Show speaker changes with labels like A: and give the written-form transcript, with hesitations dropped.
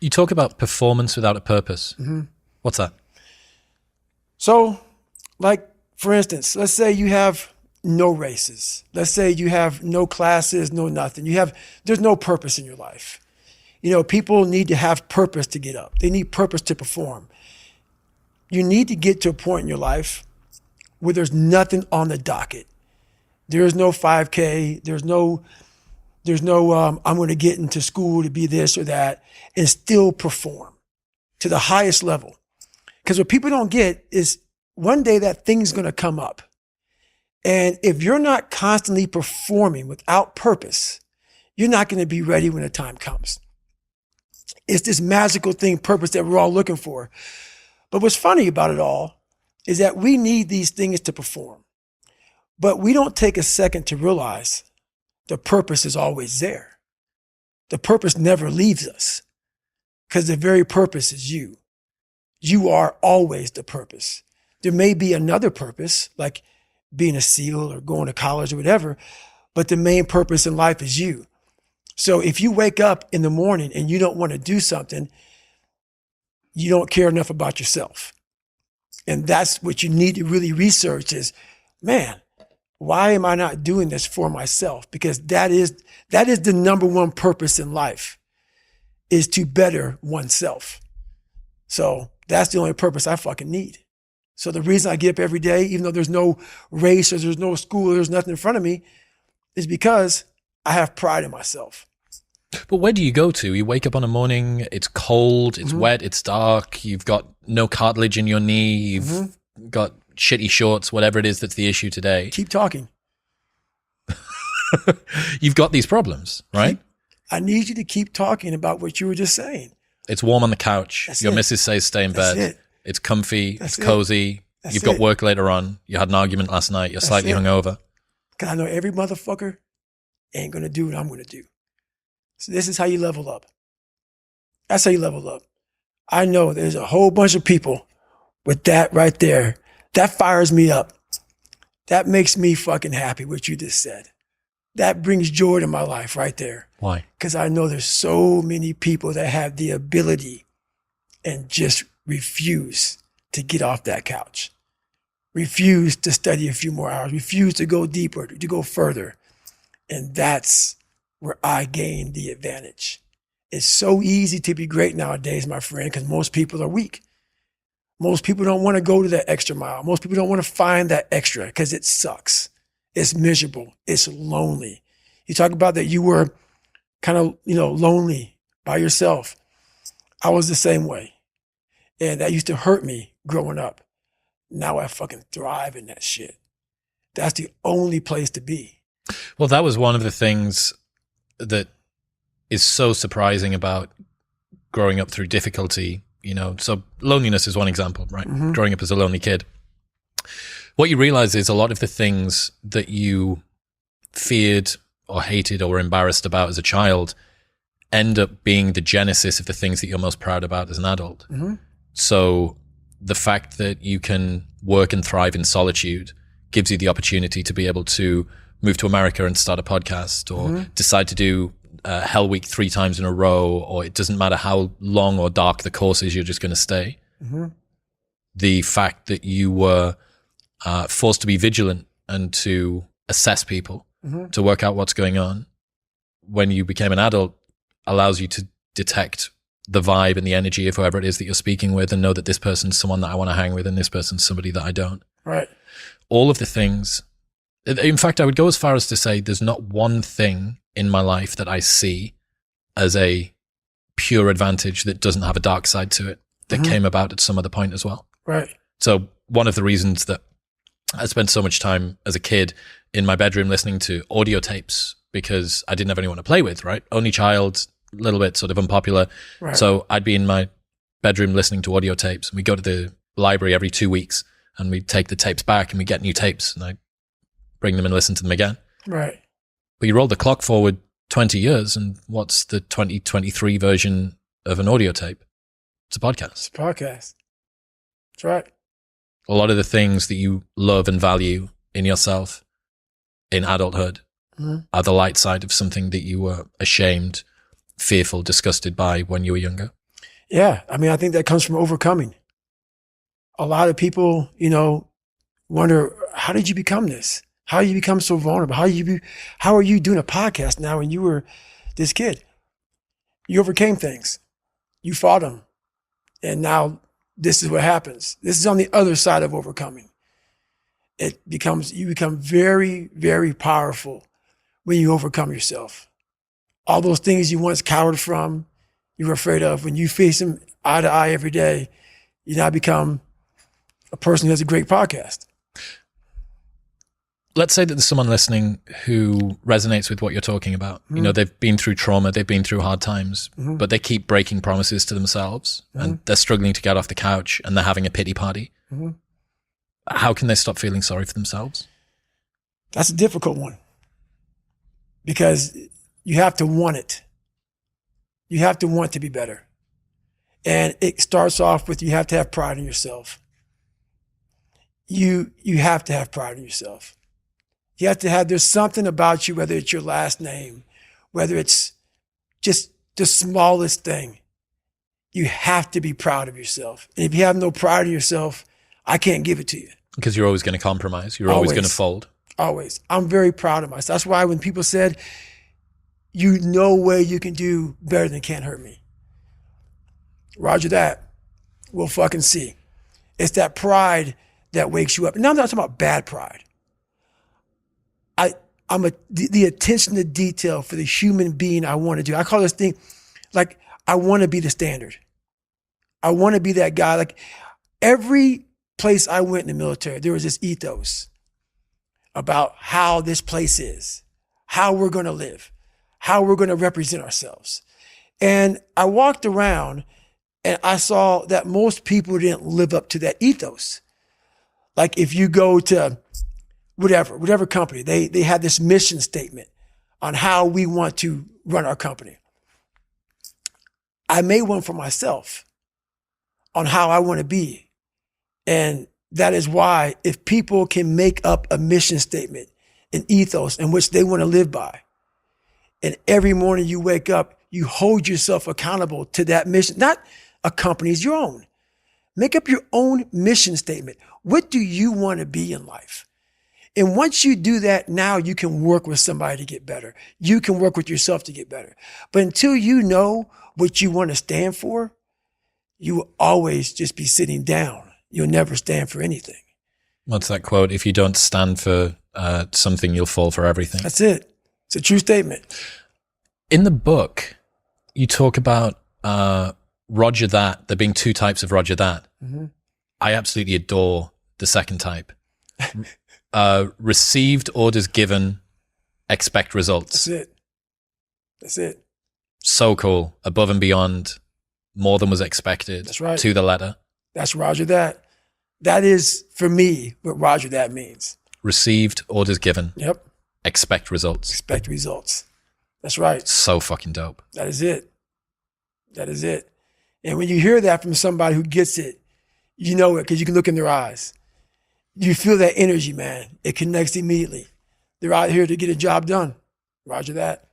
A: You talk about performance without a purpose.
B: Mm-hmm.
A: What's that?
B: So, like, for instance, let's say you have no races. Let's say you have no classes, no nothing. There's no purpose in your life. You know, people need to have purpose to get up. They need purpose to perform. You need to get to a point in your life where there's nothing on the docket. There is no 5K. There's no I'm going to get into school to be this or that and still perform to the highest level. Because what people don't get is one day that thing's going to come up. And if you're not constantly performing without purpose, you're not going to be ready when the time comes. It's this magical thing, purpose, that we're all looking for. But what's funny about it all is that we need these things to perform. But we don't take a second to realize the purpose is always there. The purpose never leaves us because the very purpose is you. You are always the purpose. There may be another purpose, like being a SEAL or going to college or whatever, but the main purpose in life is you. So if you wake up in the morning and you don't want to do something, you don't care enough about yourself. And that's what you need to really research is, man, why am I not doing this for myself? Because that is the number one purpose in life, is to better oneself. So that's the only purpose I fucking need. So the reason I get up every day, even though there's no race or there's no school, or there's nothing in front of me, is because I have pride in myself.
A: But where do you go to? You wake up on a morning, it's cold, it's wet, it's dark, you've got no cartilage in your knee, you've got shitty shorts, whatever it is that's the issue today.
B: Keep talking.
A: You've got these problems, right?
B: I need you to keep talking about what you were just saying.
A: It's warm on the couch.
B: That's
A: Your
B: it.
A: missus says stay in
B: That's
A: bed.
B: it.
A: It's comfy.
B: That's
A: it's cozy.
B: That's
A: You've got
B: it.
A: work later on. You had an argument last night. You're slightly
B: it.
A: hungover.
B: Because I know every motherfucker ain't going to do what I'm going to do. So this is how you level up. That's how you level up. I know there's a whole bunch of people with that right there. That fires me up. That makes me fucking happy, what you just said. That brings joy to my life right there.
A: Why?
B: Because I know there's so many people that have the ability and just refuse to get off that couch. Refuse to study a few more hours. Refuse to go deeper, to go further. And that's where I gain the advantage. It's so easy to be great nowadays, my friend, because most people are weak. Most people don't want to go to that extra mile. Most people don't want to find that extra because it sucks. It's miserable. It's lonely. You talk about that you were kind of, lonely by yourself. I was the same way. And that used to hurt me growing up. Now I fucking thrive in that shit. That's the only place to be.
A: Well, that was one of the things that is so surprising about growing up through difficulty, So loneliness is one example, right?
B: Mm-hmm.
A: Growing up as a lonely kid. What you realize is a lot of the things that you feared or hated or embarrassed about as a child end up being the genesis of the things that you're most proud about as an adult.
B: Mm-hmm.
A: So the fact that you can work and thrive in solitude gives you the opportunity to be able to move to America and start a podcast, or decide to do Hell Week 3 times in a row, or it doesn't matter how long or dark the course is, you're just going to stay.
B: Mm-hmm.
A: The fact that you were forced to be vigilant and to assess people, to work out what's going on when you became an adult allows you to detect the vibe and the energy of whoever it is that you're speaking with and know that this person's someone that I want to hang with and this person's somebody that I don't.
B: Right.
A: All of the things. In fact, I would go as far as to say there's not one thing in my life that I see as a pure advantage that doesn't have a dark side to it that came about at some other point as well.
B: Right.
A: So one of the reasons that I spent so much time as a kid in my bedroom listening to audio tapes, because I didn't have anyone to play with, right? Only child, a little bit sort of unpopular. Right. So I'd be in my bedroom listening to audio tapes, and we go to the library every 2 weeks and we take the tapes back and we get new tapes and I bring them and listen to them again.
B: Right.
A: But you roll the clock forward 20 years and what's the 2023 version of an audio tape? It's a podcast.
B: It's a podcast. That's right.
A: A lot of the things that you love and value in yourself in adulthood are the light side of something that you were ashamed, fearful, disgusted by when you were younger.
B: Yeah. I mean, I think that comes from overcoming. A lot of people, wonder, how did you become this? How did you become so vulnerable? How are you doing a podcast now when you were this kid? You overcame things. You fought them. And now this is what happens. This is on the other side of overcoming. You become very, very powerful when you overcome yourself. All those things you once cowered from, you were afraid of, when you face them eye to eye every day, you now become a person who has a great podcast.
A: Let's say that there's someone listening who resonates with what you're talking about.
B: Mm-hmm.
A: They've been through trauma, they've been through hard times,
B: Mm-hmm.
A: but they keep breaking promises to themselves, and they're struggling to get off the couch, and they're having a pity party.
B: Mm-hmm.
A: How can they stop feeling sorry for themselves?
B: That's a difficult one, because you have to want it. You have to want to be better. And it starts off with, you have to have pride in yourself. You have to have pride in yourself. You have to have, there's something about you, whether it's your last name, whether it's just the smallest thing. You have to be proud of yourself. And if you have no pride in yourself, I can't give it to you.
A: Because you're always going to compromise. You're always going to fold.
B: Always. I'm very proud of myself. That's why when people said, no way you can do better than Can't Hurt Me. Roger that. We'll fucking see. It's that pride that wakes you up. Now I'm not talking about bad pride. The attention to detail for the human being I want to do. I call this thing, like, I want to be the standard. I want to be that guy. Like, every place I went in the military, there was this ethos about how this place is, how we're going to live, how we're going to represent ourselves. And I walked around and I saw that most people didn't live up to that ethos. Like, if you go to whatever company, they had this mission statement on how we want to run our company. I made one for myself on how I want to be. And that is why, if people can make up a mission statement, an ethos in which they want to live by, and every morning you wake up, you hold yourself accountable to that mission, not a company's, your own. Make up your own mission statement. What do you want to be in life? And once you do that, now you can work with somebody to get better. You can work with yourself to get better. But until you know what you want to stand for, you will always just be sitting down. You'll never stand for anything.
A: What's that quote? If you don't stand for something, you'll fall for everything.
B: That's it. It's a true statement.
A: In the book, you talk about Roger that, there being two types of Roger that.
B: Mm-hmm.
A: I absolutely adore the second type. Received orders given, expect results.
B: That's it.
A: So cool. Above and beyond, more than was expected.
B: That's right.
A: To the letter.
B: That's Roger that. That is, for me, what Roger that means.
A: Received orders given.
B: Yep.
A: Expect results.
B: Expect results. That's right.
A: So fucking dope.
B: That is it. That is it. And when you hear that from somebody who gets it, you know it because you can look in their eyes. You feel that energy, man. It connects immediately. They're out here to get a job done. Roger that.